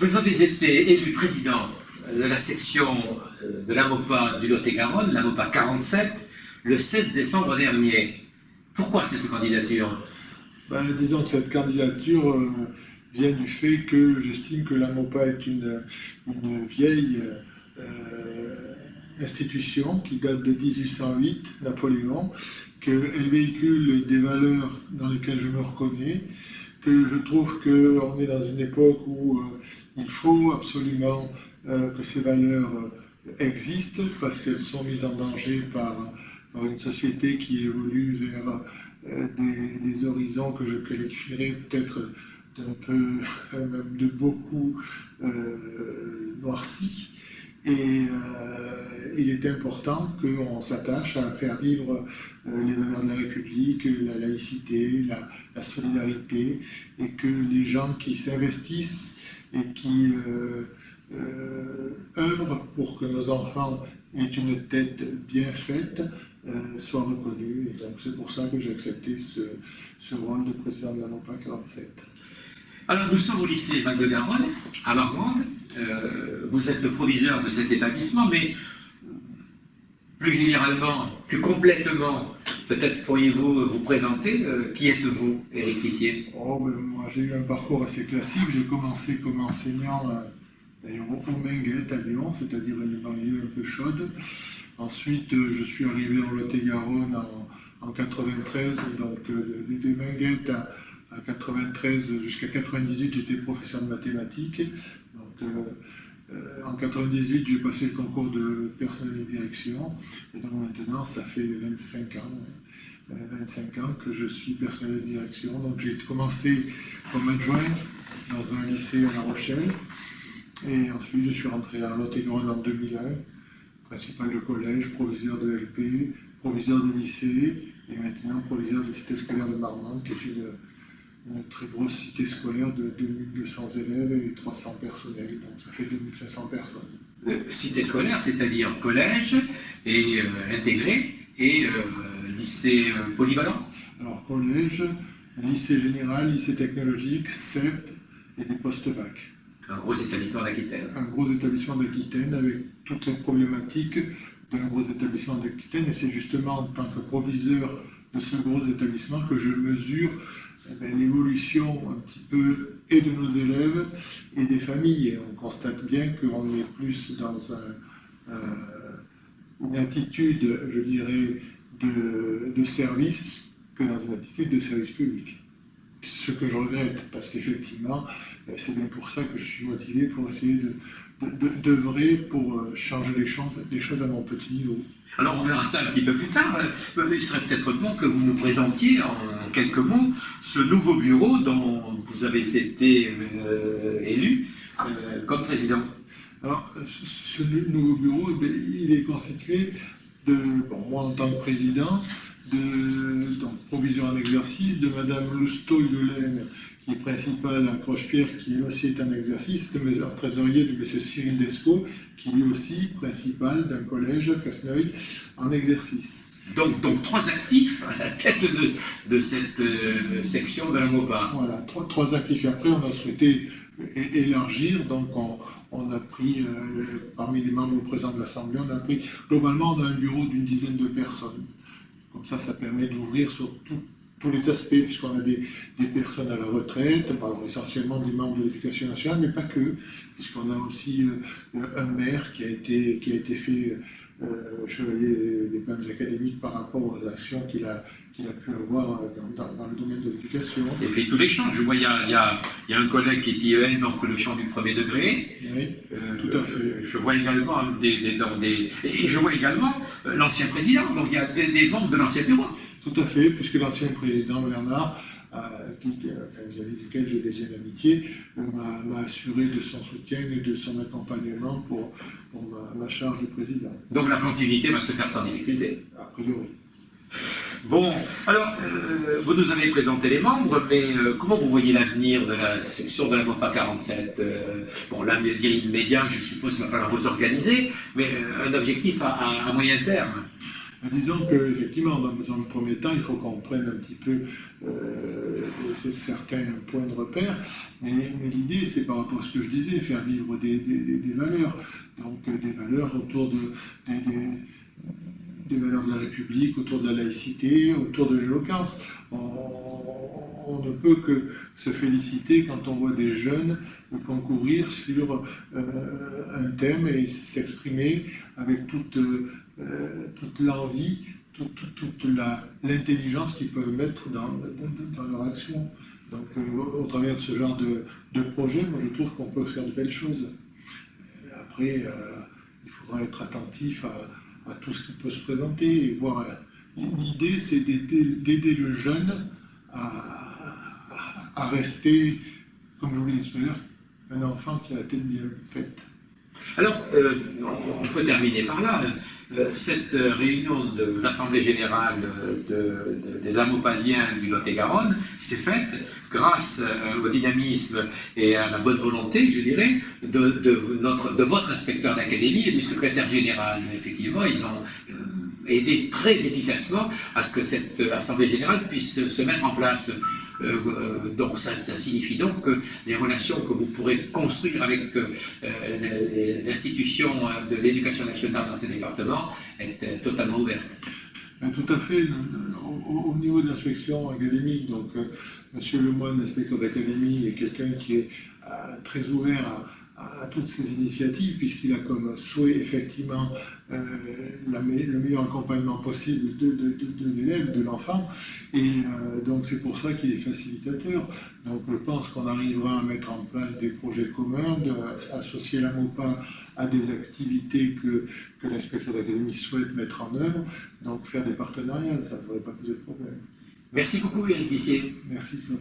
Vous avez été élu président de la section de la MOPA du Lot-et-Garonne, la MOPA 47, le 16 décembre dernier. Pourquoi cette candidature? Disons que cette candidature vient du fait que j'estime que la MOPA est une vieille institution qui date de 1808, Napoléon, qu'elle véhicule des valeurs dans lesquelles je me reconnais, que je trouve qu'on est dans une époque où il faut absolument que ces valeurs existent parce qu'elles sont mises en danger par une société qui évolue vers des horizons que je qualifierais peut-être d'un peu, enfin même de beaucoup noircis. Et il est important qu'on s'attache à faire vivre les valeurs de la République, la laïcité, la solidarité, et que les gens qui s'investissent et qui œuvrent pour que nos enfants aient une tête bien faite soient reconnus. Et donc c'est pour ça que j'ai accepté ce rôle de président de la MOPA 47. Alors nous sommes au lycée Val-de-Garonne, à Marmande. Vous êtes le proviseur de cet établissement, mais plus généralement, plus complètement, peut-être pourriez-vous vous présenter. Qui êtes-vous, Éric Lissier? Moi j'ai eu un parcours assez classique. J'ai commencé comme enseignant d'ailleurs au Minguette à Lyon, c'est-à-dire une banlieue un peu chaude. Ensuite je suis arrivé en Lot-et-Garonne en 93, donc des Minguettes à 93 jusqu'à 98, j'étais professeur de mathématiques. Donc, en 98, j'ai passé le concours de personnel de direction. Et donc maintenant, ça fait 25 ans que je suis personnel de direction. Donc j'ai commencé comme adjoint dans un lycée à La Rochelle. Et ensuite, je suis rentré à Lot-et-Garonne en 2001, principal de collège, proviseur de LP, proviseur de lycée, et maintenant proviseur de la cité scolaire de Marmande, qui est une très grosse cité scolaire de 2200 élèves et 300 personnels, donc ça fait 2500 personnes. Cité scolaire, c'est-à-dire collège et intégré, et lycée polyvalent? Alors collège, lycée général, lycée technologique, CEP et des post-bac. Un gros établissement d'Aquitaine. Un gros établissement d'Aquitaine avec toutes les problématiques d'un gros établissement d'Aquitaine, et c'est justement en tant que proviseur de ce gros établissement que je mesure l'évolution un petit peu et de nos élèves et des familles. Et on constate bien qu'on est plus dans une attitude, je dirais, de service que dans une attitude de service public. Ce que je regrette, parce qu'effectivement, c'est bien pour ça que je suis motivé pour essayer d'œuvrer pour changer les choses à mon petit niveau. Alors on verra ça un petit peu plus tard. Il serait peut-être bon que vous nous présentiez en quelques mots ce nouveau bureau dont vous avez été élu comme président. Alors ce nouveau bureau, il est constitué de, moi en tant que président, donc proviseur en exercice, de Madame Lousteau-Yolaine, qui est principale à Croche-Pierre, qui aussi est en exercice, de trésorier de M. Cyril Descaux, qui lui aussi principal d'un collège à Casseneuil en exercice. Donc trois actifs à la tête de cette section de la MOPA. Voilà, trois actifs. Et après, on a souhaité élargir, donc on a pris, parmi les membres présents de l'Assemblée, on a pris, globalement, on a un bureau d'une dizaine de personnes. Comme ça permet d'ouvrir sur tous les aspects, puisqu'on a des personnes à la retraite, alors essentiellement des membres de l'Éducation nationale, mais pas que, puisqu'on a aussi un maire qui a été fait chevalier des palmes académiques par rapport aux actions qu'il a pu avoir dans le domaine de l'éducation. Et puis tout l'échange, je vois il y a un collègue qui est IEN, donc le champ du premier degré. Oui, tout à fait. Je vois également et je vois également l'ancien président, donc il y a des membres de l'ancien bureau. Tout à fait, puisque l'ancien président Bernard, vis-à-vis duquel j'ai déjà une amitié, m'a assuré de son soutien et de son accompagnement pour ma charge de président. Donc la continuité va se faire sans difficulté? A priori. Bon, alors, vous nous avez présenté les membres, mais comment vous voyez l'avenir de la section de la MOPA 47? Bon, là, immédiat, je suppose qu'il va falloir vous organiser, mais un objectif à moyen terme? Disons qu'effectivement, dans un premier temps, il faut qu'on prenne un petit peu certains points de repère, mais l'idée, c'est par rapport à ce que je disais, faire vivre des valeurs, donc des valeurs autour des valeurs de la République, autour de la laïcité, autour de l'éloquence. On ne peut que se féliciter quand on voit des jeunes concourir sur un thème et s'exprimer avec toute l'envie, toute l'intelligence qu'ils peuvent mettre dans leur action. Donc au travers de ce genre de projet, moi je trouve qu'on peut faire de belles choses. Après, il faudra être attentif à tout ce qui peut se présenter et voir. L'idée, c'est d'aider le jeune à rester, comme je vous l'ai dit tout à l'heure, un enfant qui a la tête bien faite. Alors, on peut terminer par là. Cette réunion de l'Assemblée Générale des Amopaliens du Lot-et-Garonne s'est faite grâce au dynamisme et à la bonne volonté, je dirais, de votre inspecteur d'académie et du secrétaire général. Effectivement, ils ont aidé très efficacement à ce que cette Assemblée Générale puisse se mettre en place. Donc ça signifie donc que les relations que vous pourrez construire avec l'institution de l'éducation nationale dans ce département est totalement ouverte. Tout à fait. Au niveau de l'inspection académique, donc Monsieur Lemoine, l'inspecteur d'académie, est quelqu'un qui est très ouvert à toutes ces initiatives, puisqu'il a comme souhait effectivement le meilleur accompagnement possible de l'élève, de l'enfant, et donc c'est pour ça qu'il est facilitateur. Donc je pense qu'on arrivera à mettre en place des projets communs, associer la MOPA à des activités que l'inspecteur d'académie souhaite mettre en œuvre, donc faire des partenariats, ça ne devrait pas poser de problème. Merci beaucoup, Éric Dissier. Merci Claude.